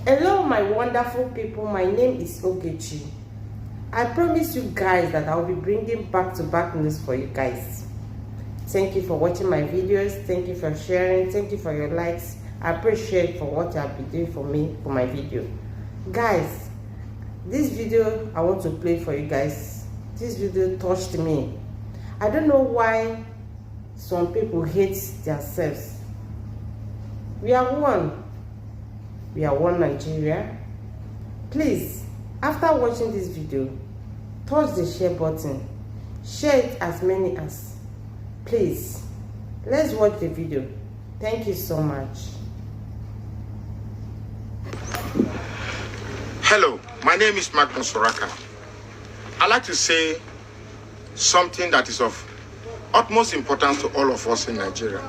Hello my wonderful people, my name is Ogechi. I promise you guys that I'll be bringing back-to-back news for you guys. Thank you for watching my videos, thank you for sharing, thank you for your likes. I appreciate for what you have been doing for me for my video. Guys, this video I want to play for you guys. This video touched me. I don't know why some people hate themselves. We are one. We are one Nigeria. Please, after watching this video, touch the share button. Share it as many as. Please, let's watch the video. Thank you so much. Hello, my name is Magnus Soraka. I'd like to say something that is of utmost importance to all of us in Nigeria.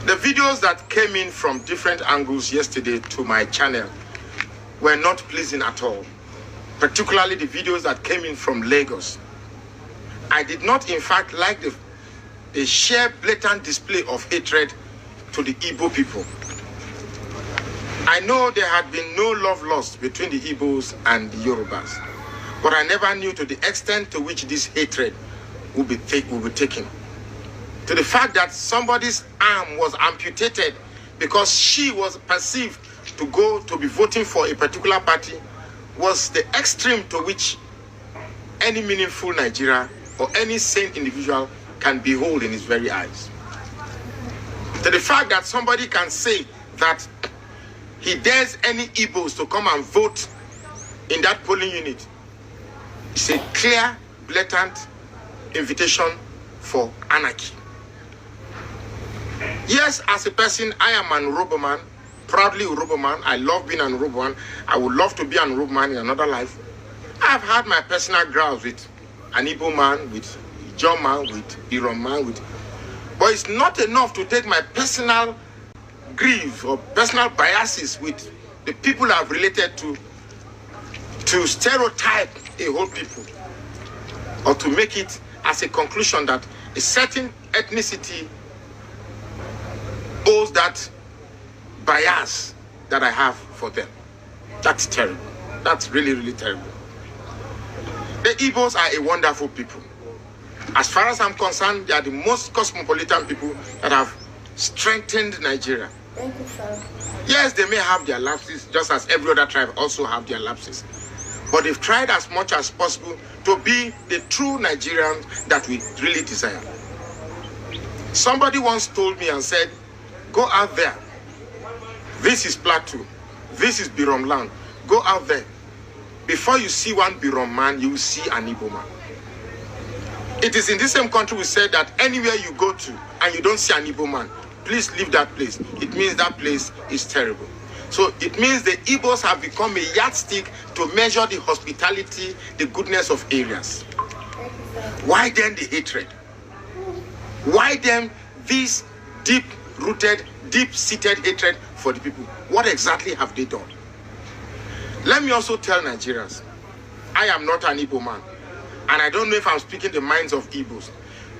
The videos that came in from different angles yesterday to my channel were not pleasing at all, particularly the videos that came in from Lagos. I did not, in fact, like the sheer blatant display of hatred to the Igbo people. I know there had been no love lost between the Igbos and the Yorubas, but I never knew to the extent to which this hatred would be taken. To the fact that somebody's arm was amputated because she was perceived to go to be voting for a particular party was the extreme to which any meaningful Nigeria or any sane individual can behold in his very eyes. To the fact that somebody can say that he dares any Igbos to come and vote in that polling unit is a clear, blatant invitation for anarchy. Yes, as a person, I am an Uroboman, proudly Uroboman. I love being an Uroboman. I would love to be an Uroboman in another life. I've had my personal grounds with an Igbo man, with John man, with Iron man, but it's not enough to take my personal grief or personal biases with the people I've related to stereotype a whole people, or to make it as a conclusion that a certain ethnicity owes that bias that I have for them. That's terrible. That's really, really terrible. The Igbos are a wonderful people. As far as I'm concerned, they are the most cosmopolitan people that have strengthened Nigeria. Thank you, sir. Yes, they may have their lapses, just as every other tribe also have their lapses. But they've tried as much as possible to be the true Nigerians that we really desire. Somebody once told me and said, go out there. This is Plateau. This is Birom land. Go out there. Before you see one Birom man, you will see an Igbo man. It is in the same country we said that anywhere you go to and you don't see an Igbo man, please leave that place. It means that place is terrible. So it means the Igbos have become a yardstick to measure the hospitality, the goodness of areas. Why then the hatred? Why then this deep-rooted, deep-seated hatred for the people? What exactly have they done? Let me also tell Nigerians, I am not an Igbo man, and I don't know if I'm speaking the minds of Igbos.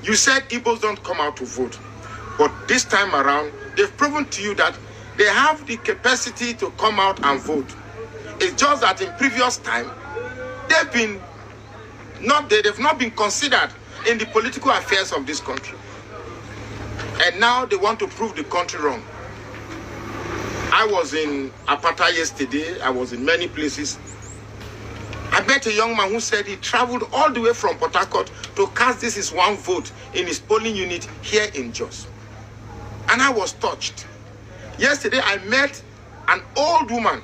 You said Igbos don't come out to vote, but this time around, they've proven to you that they have the capacity to come out and vote. It's just that in previous time, they've not been considered in the political affairs of this country. And now they want to prove the country wrong. I was in Apata yesterday. I was in many places. I met a young man who said he traveled all the way from Port Harcourt to cast this is one vote in his polling unit here in Jos. And I was touched. Yesterday I met an old woman,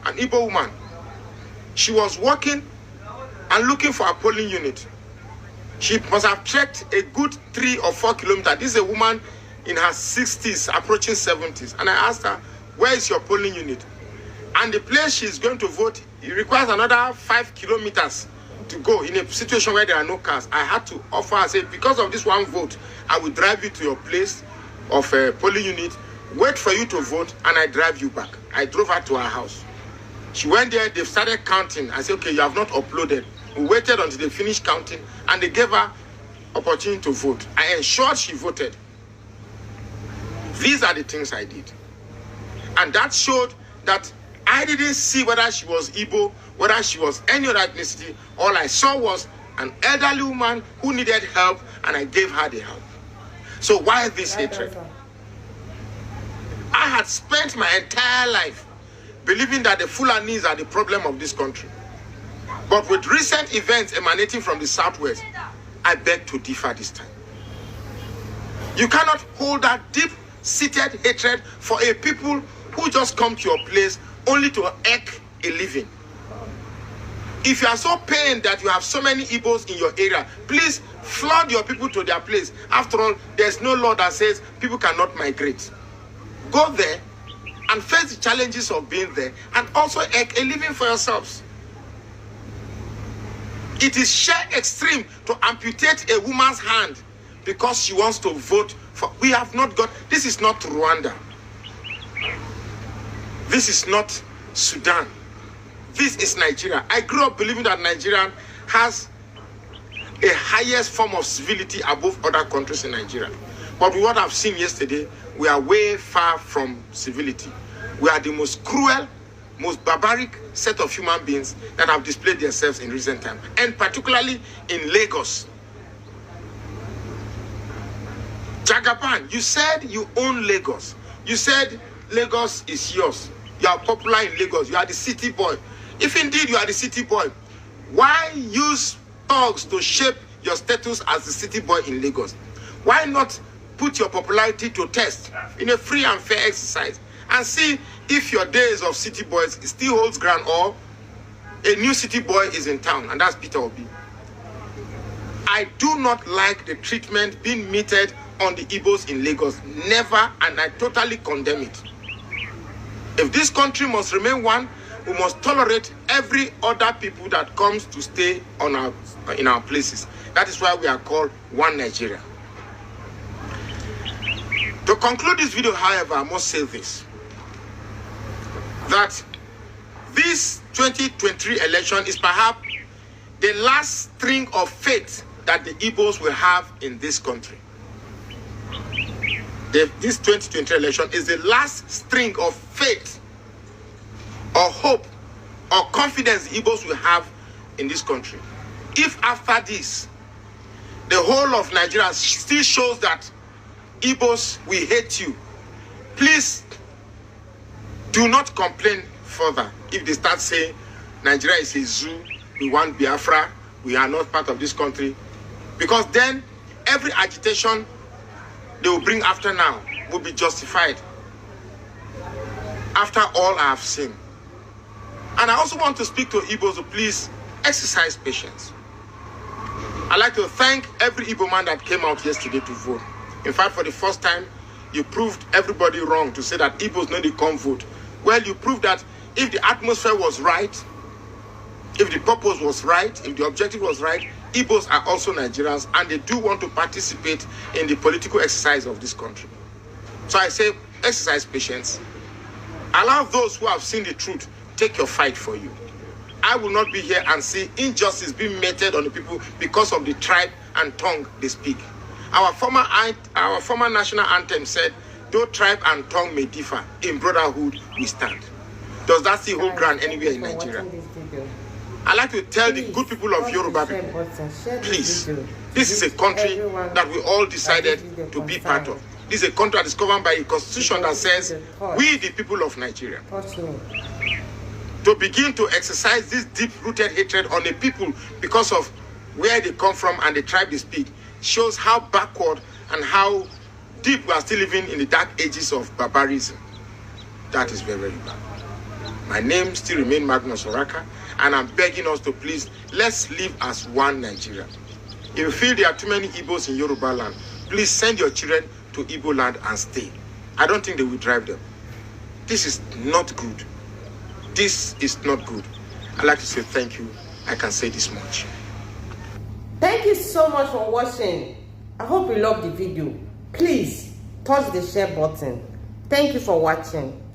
an Igbo woman. She was walking and looking for a polling unit. She must have trekked a good 3 or 4 kilometers. This is a woman in her 60s, approaching 70s. And I asked her, where is your polling unit? And the place she's going to vote, it requires another 5 kilometers to go in a situation where there are no cars. I had to offer, I said, because of this one vote, I will drive you to your place of a polling unit, wait for you to vote, and I drive you back. I drove her to her house. She went there, they started counting. I said, okay, you have not uploaded. We waited until they finished counting, and they gave her opportunity to vote. I ensured she voted. These are the things I did. And that showed that I didn't see whether she was Igbo, whether she was any other ethnicity. All I saw was an elderly woman who needed help, and I gave her the help. So why this hatred? I had spent my entire life believing that the Fulanis are the problem of this country. But with recent events emanating from the southwest, I beg to differ this time. You cannot hold that deep-seated hatred for a people who just come to your place only to eke a living. If you are so pained that you have so many Igbos in your area, please flood your people to their place. After all, there's no law that says people cannot migrate. Go there and face the challenges of being there, and also eke a living for yourselves. It is sheer extreme to amputate a woman's hand because she wants to vote for. We have not got, this is not Rwanda. This is not Sudan. This is Nigeria. I grew up believing that Nigeria has a highest form of civility above other countries in Nigeria. But with what I've seen yesterday, we are way far from civility. We are the most cruel, most barbaric set of human beings that have displayed themselves in recent time, and particularly in Lagos. Jagaban, you said you own Lagos. You said Lagos is yours. You are popular in Lagos. You are the city boy. If indeed you are the city boy, why use thugs to shape your status as the city boy in Lagos? Why not put your popularity to test in a free and fair exercise and see if your days of city boys still holds ground, or a new city boy is in town, and that's Peter Obi. I do not like the treatment being meted on the Igbos in Lagos. Never, and I totally condemn it. If this country must remain one, we must tolerate every other people that comes to stay in our places. That is why we are called One Nigeria. To conclude this video, however, I must say this, that this 2023 election is perhaps the last string of faith that the Igbos will have in this country. This 2023 election is the last string of faith or hope or confidence the Igbos will have in this country. If after this, the whole of Nigeria still shows that Igbos, we hate you, please do not complain further. If they start saying Nigeria is a zoo, we want Biafra, we are not part of this country, because then every agitation they will bring after now will be justified after all I have seen. And I also want to speak to Igbos to please exercise patience. I'd like to thank every Igbo man that came out yesterday to vote. In fact, for the first time, you proved everybody wrong to say that Igbos no dey come vote. Well, you proved that if the atmosphere was right, if the purpose was right, if the objective was right, Igbos are also Nigerians, and they do want to participate in the political exercise of this country. So I say, exercise patience. Allow those who have seen the truth take your fight for you. I will not be here and see injustice being meted on the people because of the tribe and tongue they speak. Our former national anthem said, though tribe and tongue may differ, in brotherhood we stand. Does that still hold ground anywhere in Nigeria? I'd like to tell the good people of Yoruba people, please, this is a country that we all decided to be part of. This is a country that is governed by a constitution that says, we the people of Nigeria. To begin to exercise this deep-rooted hatred on the people because of where they come from and the tribe they speak shows how backward and how deep we are still living in the dark ages of barbarism. That is very, very bad. My name still remains Magnus Oraka, and I'm begging us to please, let's live as one Nigeria. If you feel there are too many Igbos in Yoruba land, please send your children to Igbo land and stay. I don't think they will drive them. This is not good. This is not good. I'd like to say thank you. I can say this much. Thank you so much for watching. I hope you loved the video. Please touch the share button. Thank you for watching.